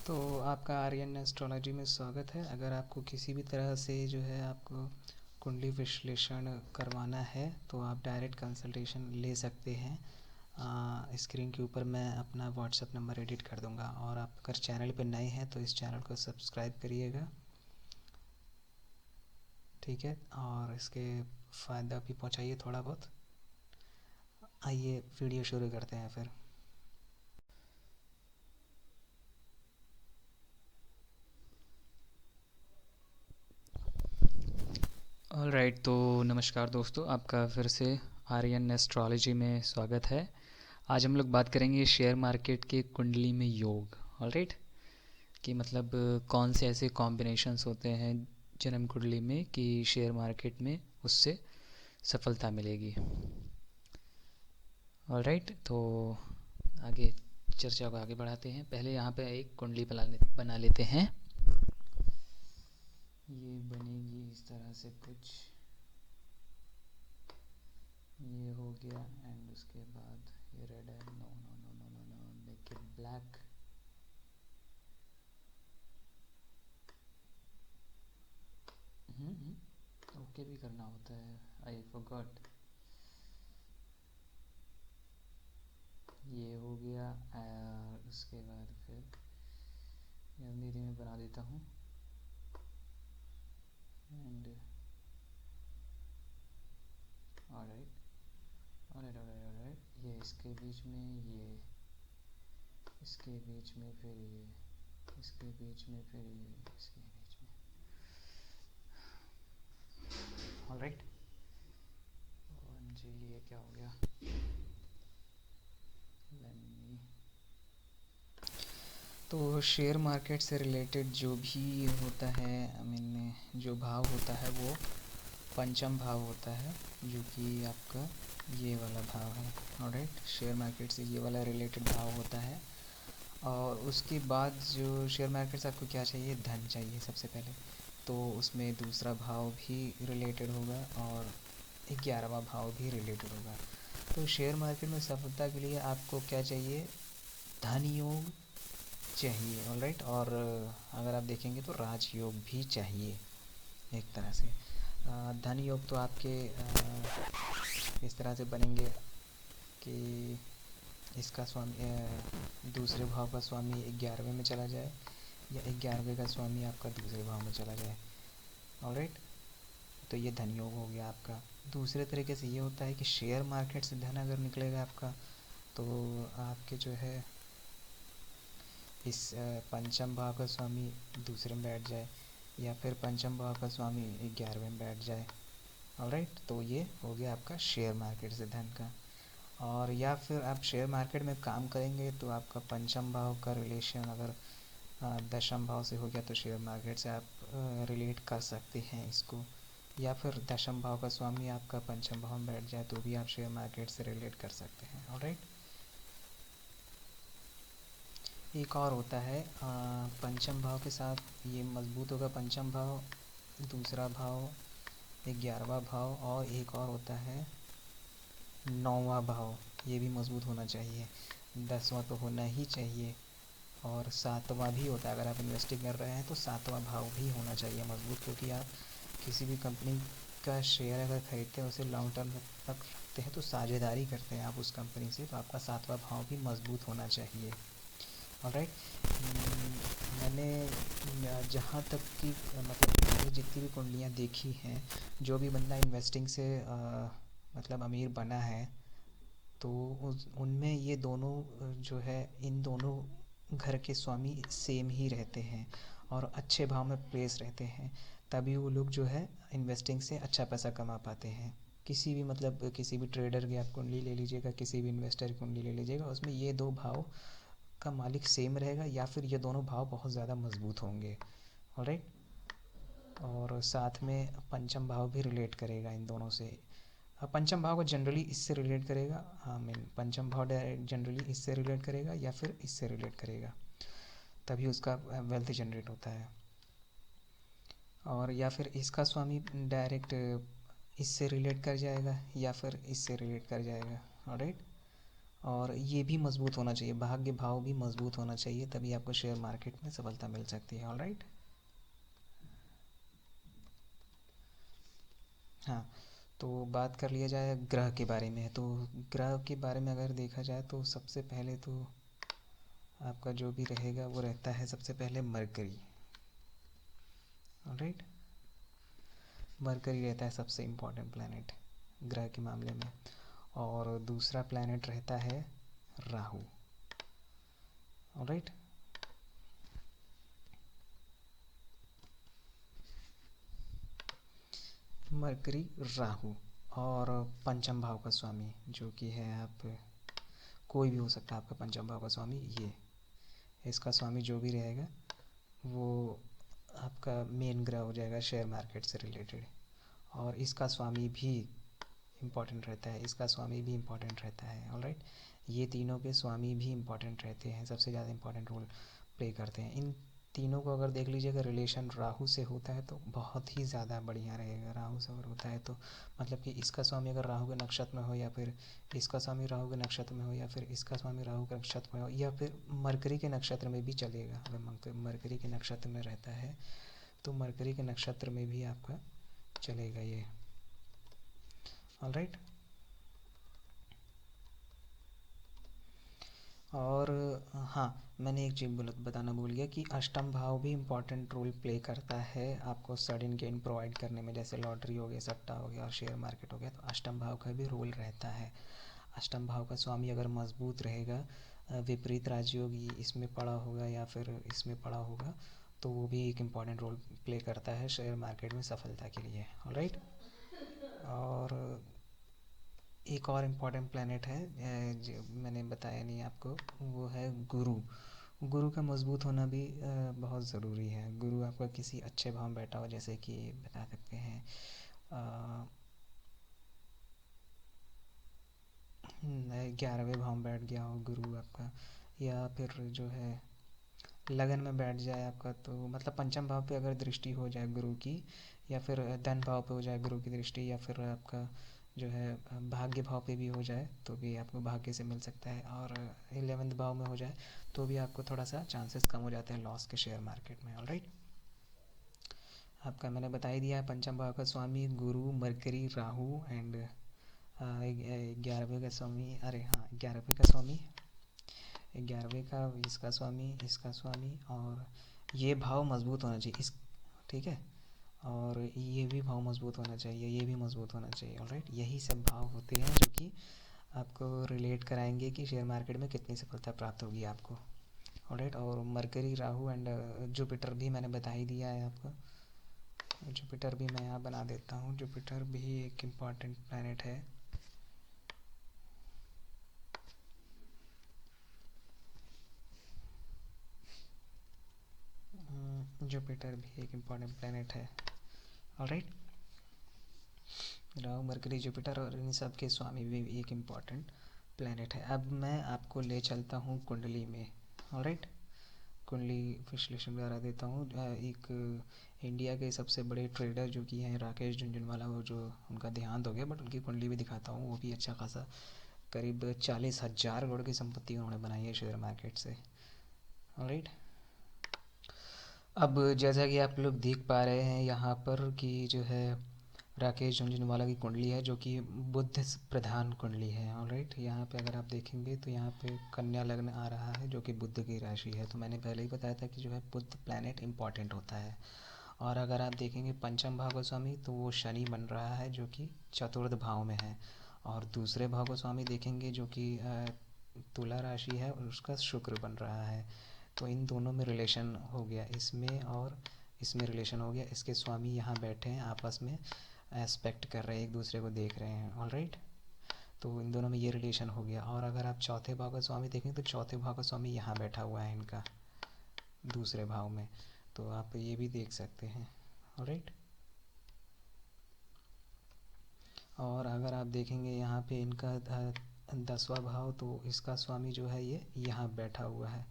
तो आपका आर्यन एस्ट्रोलॉजी में स्वागत है। अगर आपको किसी भी तरह से जो है आपको कुंडली विश्लेषण करवाना है तो आप डायरेक्ट कंसल्टेशन ले सकते हैं। स्क्रीन के ऊपर मैं अपना व्हाट्सएप नंबर एडिट कर दूंगा, और आप अगर चैनल पर नए हैं तो इस चैनल को सब्सक्राइब करिएगा, ठीक है, और इसके फ़ायदा भी पहुंचाइए थोड़ा बहुत। आइए वीडियो शुरू करते हैं फिर। ऑलराइट, तो नमस्कार दोस्तों, आपका फिर से आर्यन एस्ट्रोलॉजी में स्वागत है। आज हम लोग बात करेंगे शेयर मार्केट के कुंडली में योग। ऑलराइट, कि मतलब कौन से ऐसे कॉम्बिनेशंस होते हैं जन्म कुंडली में कि शेयर मार्केट में उससे सफलता मिलेगी। ऑलराइट, तो आगे चर्चा को आगे बढ़ाते हैं। पहले यहाँ पे एक कुंडली बना लेते हैं। ये बनेगी इस तरह से कुछ, ये हो गया। एंड उसके बाद ये रेड है, no no no no no no, make it black. Okay भी करना होता है, आई फॉरगॉट। ये हो गया। और उसके बाद फिर धीरे धीरे बना देता हूँ। And alright alright alright alright, ये इसके बीच में, ये इसके बीच में, फिर ये इसके बीच में, फिर ये इसके बीच में। ऑलराइट, जी ये क्या हो गया। तो शेयर मार्केट से रिलेटेड जो भी होता है, आई मीन जो भाव होता है वो पंचम भाव होता है, जो कि आपका ये वाला भाव है। ऑलराइट, शेयर मार्केट से ये वाला रिलेटेड भाव होता है। और उसके बाद जो शेयर मार्केट से आपको क्या चाहिए, धन चाहिए सबसे पहले, तो उसमें दूसरा भाव भी रिलेटेड होगा और 11वां भाव भी रिलेटेड होगा। तो शेयर मार्केट में सफलता के लिए आपको क्या चाहिए, धन योग चाहिए। ऑलराइट, और अगर आप देखेंगे तो राजयोग भी चाहिए एक तरह से। धन योग तो आपके इस तरह से बनेंगे कि इसका स्वामी दूसरे भाव का स्वामी 11वें में चला जाए, या 11वें का स्वामी आपका दूसरे भाव में चला जाए। ऑलराइट, तो ये धन योग हो गया आपका। दूसरे तरीके से ये होता है कि शेयर मार्केट से धन अगर निकलेगा आपका, तो आपके जो है इस पंचम भाव का स्वामी दूसरे में बैठ जाए, या फिर पंचम भाव का स्वामी 11वें में बैठ जाए। ऑलराइट, तो ये हो गया आपका शेयर मार्केट से धन का। और या फिर आप शेयर मार्केट में काम करेंगे तो आपका पंचम भाव का रिलेशन अगर दशम भाव से हो गया तो शेयर मार्केट से आप रिलेट कर सकते हैं इसको। या फिर दशम भाव का स्वामी आपका पंचम भाव में बैठ जाए तो भी आप शेयर मार्केट से रिलेट कर सकते हैं। ऑलराइट, एक और होता है पंचम भाव के साथ ये मजबूत होगा पंचम भाव, दूसरा भाव, 11वां भाव, और एक और होता है 9वां भाव। ये भी मजबूत होना चाहिए। 10वां तो होना ही चाहिए, और 7वां भी होता है। अगर आप इन्वेस्टिंग कर रहे हैं तो 7वां भाव भी होना चाहिए मजबूत, क्योंकि आप किसी भी कंपनी का शेयर अगर खरीदते हैं उसे लॉन्ग टर्म तक रखते हैं तो साझेदारी करते हैं आप उस कंपनी से, तो आपका 7वां भाव भी मजबूत होना चाहिए। ऑलराइट, मैंने जहाँ तक कि मतलब मैंने जितनी भी कुंडलियाँ देखी हैं, जो भी बंदा इन्वेस्टिंग से मतलब अमीर बना है, तो उनमें ये दोनों जो है, इन दोनों घर के स्वामी सेम ही रहते हैं और अच्छे भाव में प्लेस रहते हैं। तभी वो लोग जो है इन्वेस्टिंग से अच्छा पैसा कमा पाते हैं। किसी भी मतलब किसी भी ट्रेडर की आप कुंडली ले लीजिएगा, किसी भी इन्वेस्टर की कुंडली ले लीजिएगा, उसमें ये दो भाव का मालिक सेम रहेगा, या फिर ये दोनों भाव बहुत ज़्यादा मजबूत होंगे। ऑलराइट, और साथ में पंचम भाव भी रिलेट करेगा इन दोनों से। पंचम भाव को जनरली इससे रिलेट करेगा, हाँ मीन पंचम भाव जनरली इससे रिलेट करेगा या फिर इससे रिलेट करेगा, तभी उसका वेल्थ जनरेट होता है। और या फिर इसका स्वामी डायरेक्ट इससे रिलेट कर जाएगा या फिर इससे रिलेट कर जाएगा। ऑलराइट, और ये भी मजबूत होना चाहिए, भाग्य भाव भी मजबूत होना चाहिए, तभी आपको शेयर मार्केट में सफलता मिल सकती है। ऑलराइट। हाँ, तो बात कर लिया जाए ग्रह के बारे में। तो ग्रह के बारे में अगर देखा जाए तो सबसे पहले तो आपका जो भी रहेगा वो रहता है सबसे पहले मरकरी। ऑलराइट। मरकरी रहता है सबसे इम्पोर्टेंट प्लैनेट ग्रह के मामले में। और दूसरा प्लैनेट रहता है राहु। ऑलराइट। मरकरी, राहु और पंचम भाव का स्वामी जो कि है, आप कोई भी हो सकता है आपका पंचम भाव का स्वामी। ये इसका स्वामी जो भी रहेगा वो आपका मेन ग्रह हो जाएगा शेयर मार्केट से रिलेटेड। और इसका स्वामी भी इम्पॉर्टेंट रहता है, इसका स्वामी भी इम्पॉर्टेंट रहता है। ऑलराइट। ये तीनों के स्वामी भी इम्पॉर्टेंट रहते हैं, सबसे ज़्यादा इम्पॉर्टेंट रोल प्ले करते हैं। इन तीनों को अगर देख लीजिए, अगर रिलेशन राहु से होता है तो बहुत ही ज़्यादा बढ़िया रहेगा। राहु से अगर होता है तो मतलब कि इसका स्वामी अगर राहु के नक्षत्र में हो, या फिर इसका स्वामी राहु के नक्षत्र में हो, या फिर इसका स्वामी राहु के नक्षत्र में हो, या फिर मरकरी के नक्षत्र में भी चलेगा। अगर मरकरी के नक्षत्र में रहता है तो मरकरी के नक्षत्र में भी आपका चलेगा ये। ऑलराइट। और हाँ, मैंने एक चीज़ बताना भूल गया कि अष्टम भाव भी इम्पॉर्टेंट रोल प्ले करता है आपको सडन गेन प्रोवाइड करने में। जैसे लॉटरी हो गया, सट्टा हो गया और शेयर मार्केट हो गया, तो अष्टम भाव का भी रोल रहता है। अष्टम भाव का स्वामी अगर मजबूत रहेगा, विपरीत राजयोग इसमें पड़ा होगा या फिर इसमें पड़ा होगा, तो वो भी एक इम्पॉर्टेंट रोल प्ले करता है शेयर मार्केट में सफलता के लिए। ऑलराइट। और एक और इम्पॉर्टेंट प्लैनेट है जो मैंने बताया नहीं आपको, वो है गुरु। गुरु का मजबूत होना भी बहुत ज़रूरी है। गुरु आपका किसी अच्छे भाव में बैठा हो, जैसे कि बता सकते हैं 11वें भाव में बैठ गया हो गुरु आपका, या फिर जो है लगन में बैठ जाए आपका, तो मतलब पंचम भाव पे अगर दृष्टि हो जाए गुरु की, या फिर धन भाव पे हो जाए गुरु की दृष्टि, या फिर आपका जो है भाग्य भाव पे भी हो जाए तो भी आपको भाग्य से मिल सकता है। और 11वें भाव में हो जाए तो भी आपको थोड़ा सा चांसेस कम हो जाते हैं लॉस के शेयर मार्केट में। ऑलराइट। आपका मैंने बता ही दिया है, पंचम भाव का स्वामी गुरु, मरकरी, राहु एंड 11वें का स्वामी, अरे हाँ 11वें का स्वामी, 11वें का इसका स्वामी, इसका स्वामी, और ये भाव मजबूत होना चाहिए इस, ठीक है। और ये भी भाव मजबूत होना चाहिए, ये भी मजबूत होना चाहिए। ऑलराइट। यही सब भाव होते हैं जो कि आपको रिलेट कराएंगे कि शेयर मार्केट में कितनी सफलता प्राप्त होगी आपको। ऑलराइट। और मरकरी, राहु एंड जुपिटर भी मैंने बता ही दिया है आपको। जुपिटर भी मैं यहाँ बना देता हूँ, जुपिटर भी एक इम्पॉर्टेंट प्लैनेट है। जुपिटर भी एक इम्पॉर्टेंट प्लैनेट है। ऑलराइट। राहु, मरकरी, जुपिटर और इन सब के स्वामी भी एक इम्पॉर्टेंट प्लैनेट है। अब मैं आपको ले चलता हूँ कुंडली में। ऑलराइट। कुंडली विश्लेषण करा देता हूँ। एक इंडिया के सबसे बड़े ट्रेडर जो कि हैं राकेश झुंझुनवाला, वो जो उनका देहांत हो गया, बट उनकी कुंडली भी दिखाता हूँ। वो भी अच्छा खासा करीब 40,000 करोड़ की संपत्ति उन्होंने बनाई है शेयर मार्केट से। ऑलराइट। अब जैसा कि आप लोग देख पा रहे हैं यहाँ पर कि जो है राकेश झुनझुनवाला की कुंडली है जो कि बुध प्रधान कुंडली है। ऑलराइट। यहाँ पे अगर आप देखेंगे तो यहाँ पे कन्या लग्न आ रहा है जो कि बुध की राशि है। तो मैंने पहले ही बताया था कि जो है बुध प्लैनेट इंपॉर्टेंट होता है। और अगर आप देखेंगे पंचम भाव का स्वामी तो वो शनि बन रहा है जो कि चतुर्थ भाव में है। और दूसरे भाव का स्वामी देखेंगे जो कि तुला राशि है और उसका शुक्र बन रहा है। तो इन दोनों में रिलेशन हो गया, इसमें और इसमें रिलेशन हो गया। इसके स्वामी यहाँ बैठे हैं, आपस में एस्पेक्ट कर रहे हैं, एक दूसरे को देख रहे हैं। ऑलराइट। तो इन दोनों में ये रिलेशन हो गया। और अगर आप चौथे भाव का स्वामी देखें तो चौथे भाव का स्वामी यहाँ बैठा हुआ है इनका दूसरे भाव में, तो आप ये भी देख सकते हैं। ऑलराइट। और अगर आप देखेंगे यहाँ पे इनका 10वां भाव, तो इसका स्वामी जो है ये यहाँ बैठा हुआ है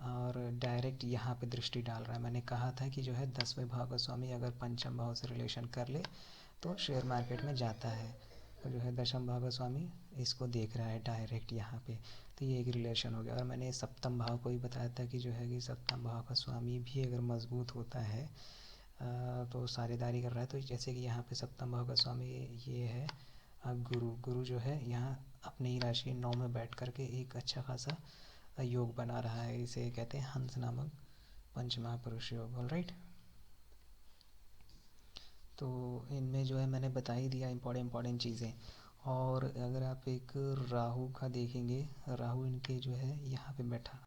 और डायरेक्ट यहाँ पे दृष्टि डाल रहा है। मैंने कहा था कि जो है 10वें भाव का स्वामी अगर पंचम भाव से रिलेशन कर ले तो शेयर मार्केट में जाता है। जो है दशम भाव का स्वामी इसको देख रहा है डायरेक्ट यहाँ पे, तो ये एक रिलेशन हो गया। और मैंने सप्तम भाव को ही बताया था कि जो है कि सप्तम भाव का स्वामी भी अगर मजबूत होता है तो साझेदारी कर रहा है, तो जैसे कि यहाँ पे सप्तम भाव का स्वामी ये है गुरु। गुरु जो है यहाँ अपनी ही राशि 9 में बैठ करके एक अच्छा खासा योग बना रहा है, इसे कहते हैं हंस नामक पंच महापुरुष योग। ऑलराइट, तो इनमें जो है मैंने बता ही दिया इम्पोर्टेंट चीज़ें। और अगर आप एक राहु का देखेंगे, राहु इनके जो है यहाँ पे बैठा,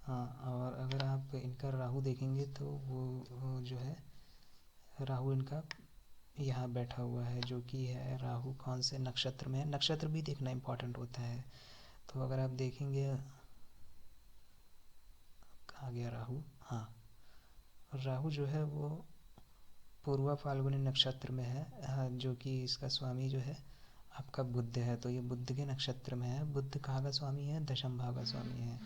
हाँ, और अगर आप इनका राहु देखेंगे तो वो जो है राहु इनका यहाँ बैठा हुआ है, जो कि है राहु कौन से नक्षत्र में है। नक्षत्र भी देखना इम्पोर्टेंट होता है। तो अगर आप देखेंगे, कहाँ गया राहु, हाँ, राहु जो है वो पूर्वा फाल्गुनी नक्षत्र में है, जो कि इसका स्वामी जो है आपका बुध है। तो ये बुध के नक्षत्र में है। बुध कहाँ का स्वामी है, दशम भाव का स्वामी है।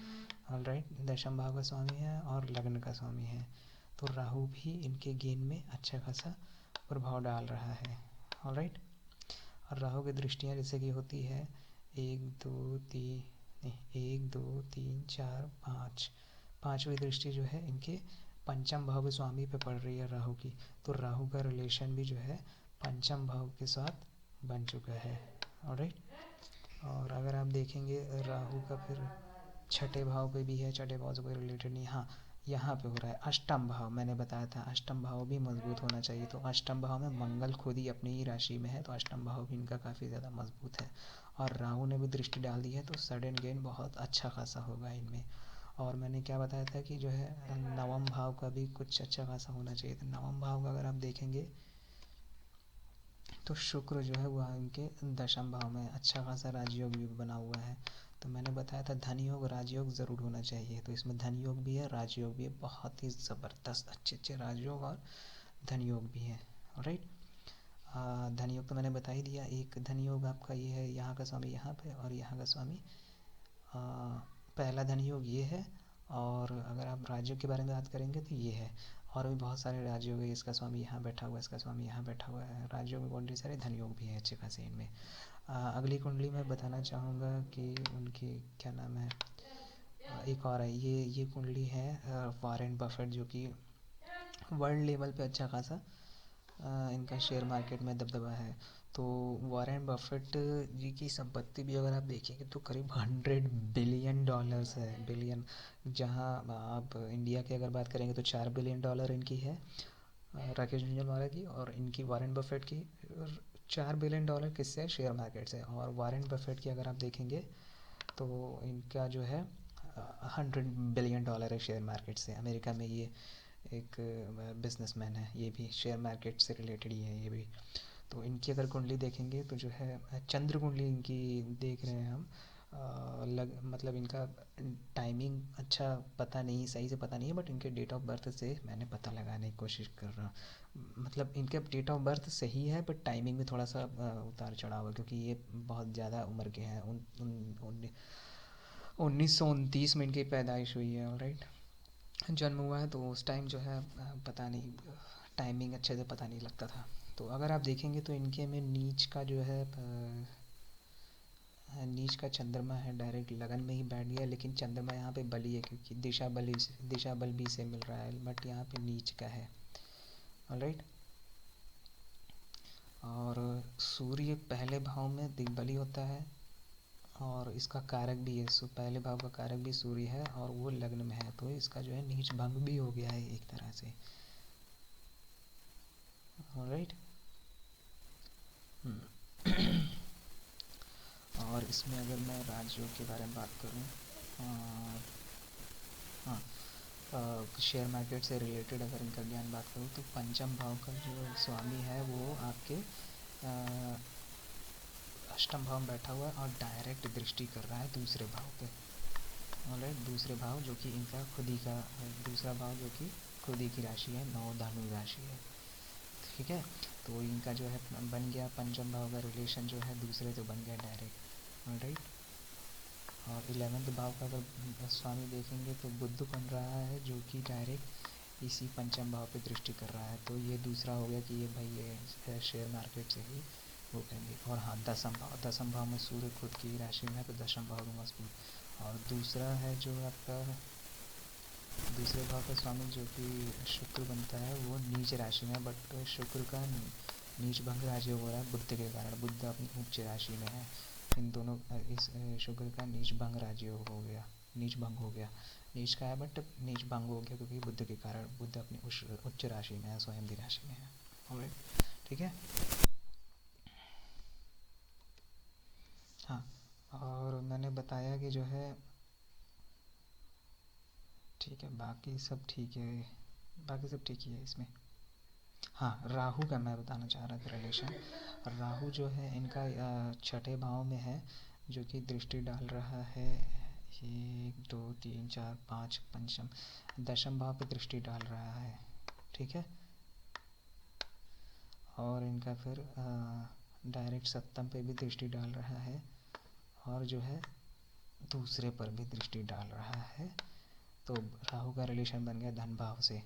ऑलराइट, दशम भाव का स्वामी है और लग्न का स्वामी है। तो राहु भी इनके गेन में अच्छा खासा प्रभाव डाल रहा है। ऑलराइट, और राहु की दृष्टियाँ जैसे कि होती है 1 2 3 4 5, पांचवी दृष्टि जो है इनके पंचम भाव के स्वामी पे पड़ रही है राहु की। तो राहु का रिलेशन भी जो है पंचम भाव के साथ बन चुका है। ऑलराइट, और अगर आप देखेंगे राहु का फिर छठे भाव पे भी है, छठे भाव से कोई रिलेटेड नहीं, हाँ यहाँ पे हो रहा है अष्टम भाव। मैंने बताया था अष्टम भाव भी मजबूत होना चाहिए, तो अष्टम भाव में मंगल खुद ही अपनी ही राशि में है, तो अष्टम भाव भी इनका काफ़ी ज़्यादा मजबूत है। और राहु ने भी दृष्टि डाल दी है, तो सडन गेन बहुत अच्छा खासा होगा इनमें। और मैंने क्या बताया था कि जो है नवम भाव का भी कुछ अच्छा खासा होना चाहिए। तो नवम भाव का अगर आप देखेंगे तो शुक्र जो है वह इनके दशम भाव में अच्छा खासा राजयोग योग बना हुआ है। तो मैंने बताया था धन योग राजयोग ज़रूर होना चाहिए, तो इसमें धन योग भी है, राजयोग भी है, बहुत ही ज़बरदस्त अच्छे राजयोग और धन योग भी है। राइट, धन योग तो मैंने बता ही दिया। एक धन योग आपका ये है, यहाँ का स्वामी यहाँ पे और यहाँ का स्वामी पहला धन योग ये है। और अगर आप राजयोग के बारे में बात करेंगे तो ये है, और भी बहुत सारे राजयोग है। इसका स्वामी यहाँ बैठा हुआ है, इसका स्वामी यहाँ बैठा हुआ है। राजयोग में बहुत सारे धन योग भी है अच्छे खासे इनमें। अगली कुंडली में बताना चाहूँगा कि उनकी क्या नाम है, एक और है ये कुंडली है वॉरेन बफेट, जो कि वर्ल्ड लेवल पे अच्छा खासा इनका शेयर मार्केट में दबदबा है। तो वॉरेन बफेट जी की संपत्ति भी अगर आप देखेंगे तो करीब $100 बिलियन है, बिलियन। जहां आप इंडिया की अगर बात करेंगे तो $4 बिलियन इनकी है, राकेश झुंझुनवाला की, और इनकी वॉरेन बफेट की $4 बिलियन किससे, शेयर मार्केट से। और वॉरेन बफेट की अगर आप देखेंगे तो इनका जो है $100 बिलियन है शेयर मार्केट से। अमेरिका में ये एक बिजनेसमैन है, ये भी शेयर मार्केट से रिलेटेड ही है ये भी। तो इनकी अगर कुंडली देखेंगे तो जो है चंद्र कुंडली इनकी देख रहे हैं हम, मतलब इनका टाइमिंग अच्छा पता नहीं, सही से पता नहीं है, बट इनके डेट ऑफ बर्थ से मैंने पता लगाने की कोशिश कर रहा हूँ। मतलब इनके डेट ऑफ बर्थ सही है, बट टाइमिंग में थोड़ा सा उतार चढ़ाव है, क्योंकि ये बहुत ज़्यादा उम्र के हैं। 1929 में इनकी पैदाइश हुई है। राइट, जन्म हुआ है, तो उस टाइम जो है पता नहीं, टाइमिंग अच्छे से पता नहीं लगता था। तो अगर आप देखेंगे तो इनके में नीच का जो है नीच का चंद्रमा है, डायरेक्ट लगन में ही बैठ गया। लेकिन चंद्रमा यहाँ पे बली है, क्योंकि दिशा बल भी से मिल रहा है, बट यहाँ पे नीच का है। ऑलराइट, और सूर्य पहले भाव में दिग्बली होता है, और इसका कारक भी है, पहले भाव का कारक भी सूर्य है, और वो लग्न में है, तो इसका जो है नीच भंग भी हो गया है एक तरह से। ऑलराइट, और इसमें अगर मैं राजयोग के बारे में बात करूँ, हाँ, शेयर मार्केट से रिलेटेड अगर इनका ज्ञान बात करूँ, तो पंचम भाव का जो स्वामी है वो आपके अष्टम भाव में बैठा हुआ है, और डायरेक्ट दृष्टि कर रहा है दूसरे भाव पे। ऑलराइट, दूसरे भाव जो कि इनका खुद ही का दूसरा भाव जो कि खुद ही की राशि है, नौ धनु राशि है। ठीक है, तो इनका जो है बन गया पंचम भाव का रिलेशन जो है दूसरे तो बन गया डायरेक्ट। ऑलराइट, और 11वें भाव का अगर स्वामी देखेंगे तो बुध बन रहा है, जो कि डायरेक्ट इसी पंचम भाव पे दृष्टि कर रहा है। तो ये दूसरा हो गया कि ये भाई ये शेयर मार्केट से ही वो करेंगे। और हाँ, दसम भाव में सूर्य खुद की राशि में है तो दशम भाव भी मजबूत। और दूसरा है जो आपका दूसरे भाव का स्वामी जो कि शुक्र बनता है वो नीच राशि में, बट शुक्र का नीच भंग राजयोग हो रहा है बुध के कारण, बुध अपनी उच्च राशि में है। इन दोनों इस शुक्र का नीच भंग राजयोग हो गया, नीच भंग हो गया, नीच का है बट नीच भंग हो गया क्योंकि बुध के कारण, बुध अपनी उच्च राशि में है, स्वयं की राशि में है। ऑलराइट, ठीक है। हाँ, और मैंने बताया कि जो है ठीक है, बाकी सब ठीक है, बाकी सब ठीक ही है इसमें। हाँ, राहु का मैं बताना चाह रहा था रिलेशन। राहु जो है इनका छठे भाव में है, जो कि दृष्टि डाल रहा है 1 2 3 4 5 पंचम दशम भाव पे दृष्टि डाल रहा है, ठीक है। और इनका फिर डायरेक्ट सप्तम पे भी दृष्टि डाल रहा है, और जो है दूसरे पर भी दृष्टि डाल रहा है। तो राहु का रिलेशन बन गया धन भाव से,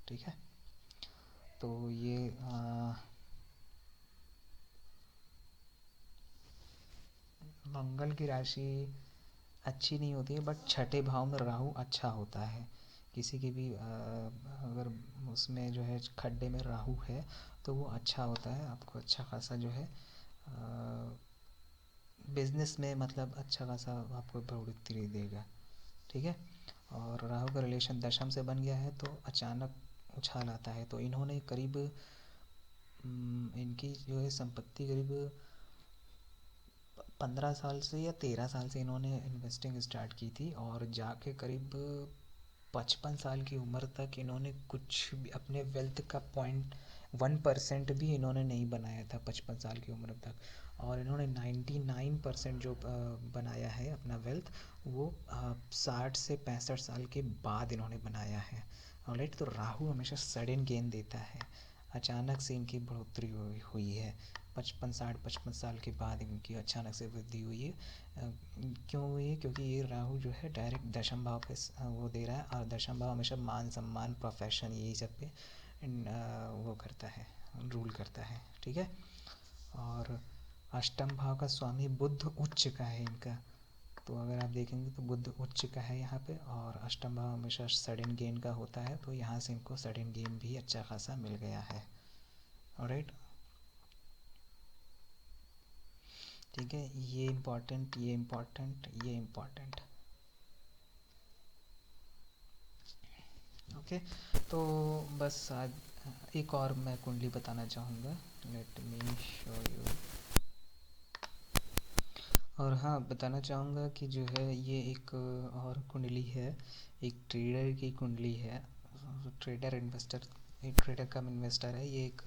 ठीक है। तो ये मंगल की राशि अच्छी नहीं होती है, बट छठे भाव में राहु अच्छा होता है। किसी की भी अगर उसमें जो है खड्डे में राहु है तो वो अच्छा होता है, आपको अच्छा खासा जो है बिजनेस में मतलब अच्छा खासा आपको बढ़ोतरी देगा, ठीक है। और राहु का रिलेशन दशम से बन गया है तो अचानक उछाल आता है। तो इन्होंने करीब इनकी जो है संपत्ति करीब 15 साल से या 13 साल से इन्होंने इन्वेस्टिंग स्टार्ट की थी, और जाके करीब 55 साल की उम्र तक इन्होंने कुछ भी अपने वेल्थ का 0.1% भी इन्होंने नहीं बनाया था 55 साल की उम्र तक। और इन्होंने 99% जो बनाया है अपना वेल्थ, वो 60 से 65 साल के बाद इन्होंने बनाया है। ऑलराइट, तो राहु हमेशा सडन गेन देता है, अचानक से इनकी बढ़ोतरी हुई है। 55 साल के बाद इनकी अचानक से वृद्धि हुई है। क्यों हुई है? क्योंकि ये राहु जो है डायरेक्ट दशम भाव पे वो दे रहा है, और दशम भाव हमेशा मान सम्मान प्रोफेशन यही सब पे वो करता है, रूल करता है, ठीक है। और अष्टम भाव का स्वामी बुध उच्च का है इनका। तो अगर आप देखेंगे तो बुध उच्च का है यहाँ पे, और अष्टम भाव हमेशा सडन गेन का होता है, तो यहाँ से इनको सडन गेन भी अच्छा खासा मिल गया है। ऑलराइट, ठीक है। ये इम्पोर्टेंट, ये इम्पोर्टेंट, ये इम्पोर्टेंट, ओके। तो बस आज एक और मैं कुंडली बताना चाहूँगा, लेट मी शो यू। और हाँ, बताना चाहूँगा कि जो है ये एक और कुंडली है, एक ट्रेडर की कुंडली है। ट्रेडर इन्वेस्टर, एक ट्रेडर कम इन्वेस्टर है ये, एक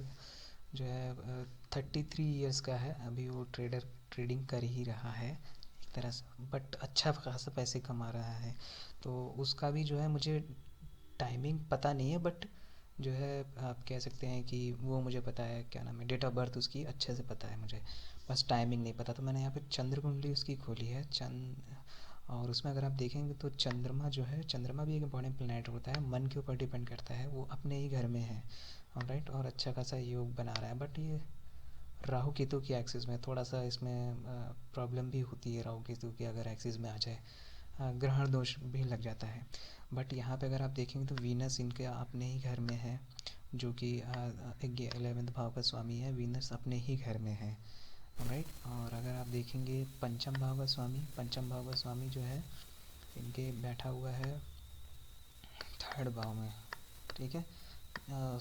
जो है 33 ईयर्स का है अभी, वो ट्रेडिंग कर ही रहा है एक तरह से, बट अच्छा खासा पैसे कमा रहा है। तो उसका भी जो है मुझे टाइमिंग पता नहीं है, बट जो है आप कह सकते हैं कि वो मुझे पता है, क्या नाम है, डेट ऑफ बर्थ उसकी अच्छे से पता है मुझे, बस टाइमिंग नहीं पता। तो मैंने यहाँ पे चंद्र कुंडली उसकी खोली है और उसमें अगर आप देखेंगे तो चंद्रमा जो है, चंद्रमा भी एक इंपॉर्टेंट प्लैनेट होता है, मन के ऊपर डिपेंड करता है, वो अपने ही घर में है। ऑलराइट, और अच्छा खासा योग बना रहा है, बट ये राहु केतु की एक्सिस में थोड़ा सा इसमें प्रॉब्लम भी होती है। राहु केतु की अगर एक्सिस में आ जाए ग्रहण दोष भी लग जाता है। बट यहाँ पे अगर आप देखेंगे तो वीनस इनके अपने ही घर में है, जो कि 11वें भाव का स्वामी है, वीनस अपने ही घर में है। राइट, और अगर आप देखेंगे पंचम भाव का स्वामी, पंचम भाव का स्वामी जो है इनके बैठा हुआ है थर्ड भाव में, ठीक है,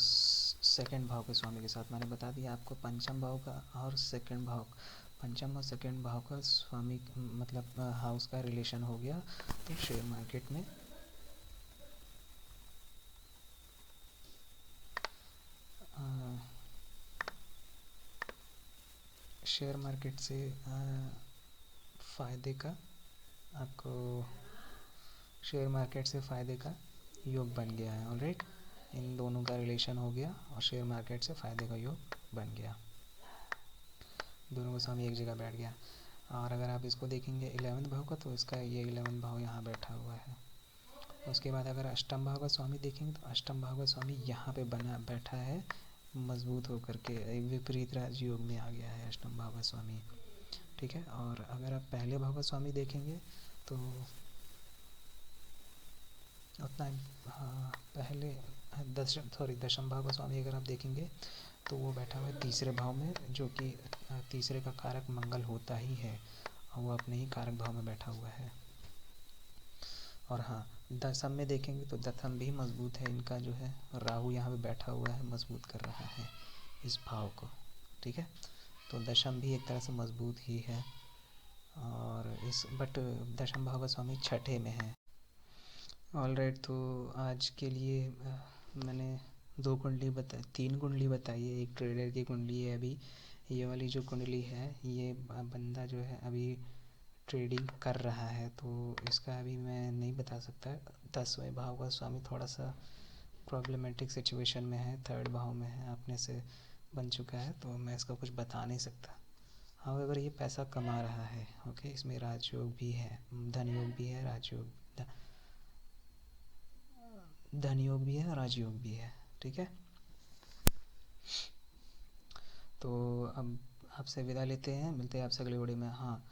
सेकंड भाव के स्वामी के साथ। मैंने बता दिया आपको पंचम भाव का और सेकंड भाव, पंचम और सेकंड भाव का स्वामी मतलब हाउस का रिलेशन हो गया। तो शेयर मार्केट में शेयर मार्केट से फ़ायदे का आपको, शेयर मार्केट से फ़ायदे का योग बन गया है। ऑलराइट, इन दोनों का रिलेशन हो गया और शेयर मार्केट से फ़ायदे का योग बन गया, दोनों का स्वामी एक जगह बैठ गया। और अगर आप इसको देखेंगे 11वें भाव का, तो इसका ये 11वां भाव यहाँ बैठा हुआ है। उसके बाद अगर अष्टम भाव का स्वामी देखेंगे तो अष्टम भाव का स्वामी यहाँ पे बना बैठा है मजबूत होकर के एक विपरीत राजयोग में आ गया है अष्टम भाव स्वामी। ठीक है, और अगर आप पहले भाव स्वामी देखेंगे तो उतना, हाँ पहले दशम भाव स्वामी अगर आप देखेंगे तो वो बैठा हुआ है तीसरे भाव में, जो कि तीसरे का कारक मंगल होता ही है, और वो अपने ही कारक भाव में बैठा हुआ है। और हाँ, दशम में देखेंगे तो दशम भी मजबूत है इनका, जो है राहु यहाँ पे बैठा हुआ है, मजबूत कर रहा है इस भाव को। ठीक है, तो दशम भी एक तरह से मजबूत ही है, और इस बट दशम भाव स्वामी छठे में है। ऑलराइट, तो आज के लिए मैंने 2 कुंडली बताई, 3 कुंडली बताई है। एक ट्रेडर की कुंडली है, अभी ये वाली जो कुंडली है, ये बंदा जो है अभी ट्रेडिंग कर रहा है, तो इसका अभी मैं नहीं बता सकता। 10वें भाव का स्वामी थोड़ा सा प्रॉब्लमेटिक सिचुएशन में है, 3rd भाव में है, अपने से बन चुका है, तो मैं इसका कुछ बता नहीं सकता। हाउएवर ये पैसा कमा रहा है। ओके, इसमें राजयोग भी है, धन योग भी है, धन योग भी है, राजयोग भी है। ठीक है, तो अब आपसे विदा लेते हैं, मिलते हैं आपसे अगले वीडियो में। हाँ,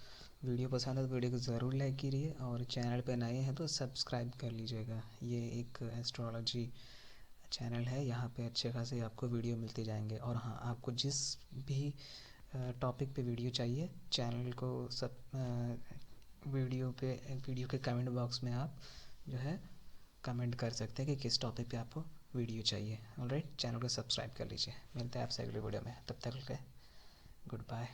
वीडियो पसंद है तो वीडियो को ज़रूर लाइक कीजिए, और चैनल पे नए हैं तो सब्सक्राइब कर लीजिएगा। ये एक एस्ट्रोलॉजी चैनल है, यहाँ पे अच्छे खासे आपको वीडियो मिलते जाएंगे। और हाँ, आपको जिस भी टॉपिक पे वीडियो चाहिए, चैनल को वीडियो के कमेंट बॉक्स में आप जो है कमेंट कर सकते हैं कि किस टॉपिक पे आपको वीडियो चाहिए। ऑलराइट, चैनल को सब्सक्राइब कर लीजिए। मिलते हैं आपसे अगले वीडियो में, तब तक के गुड बाय।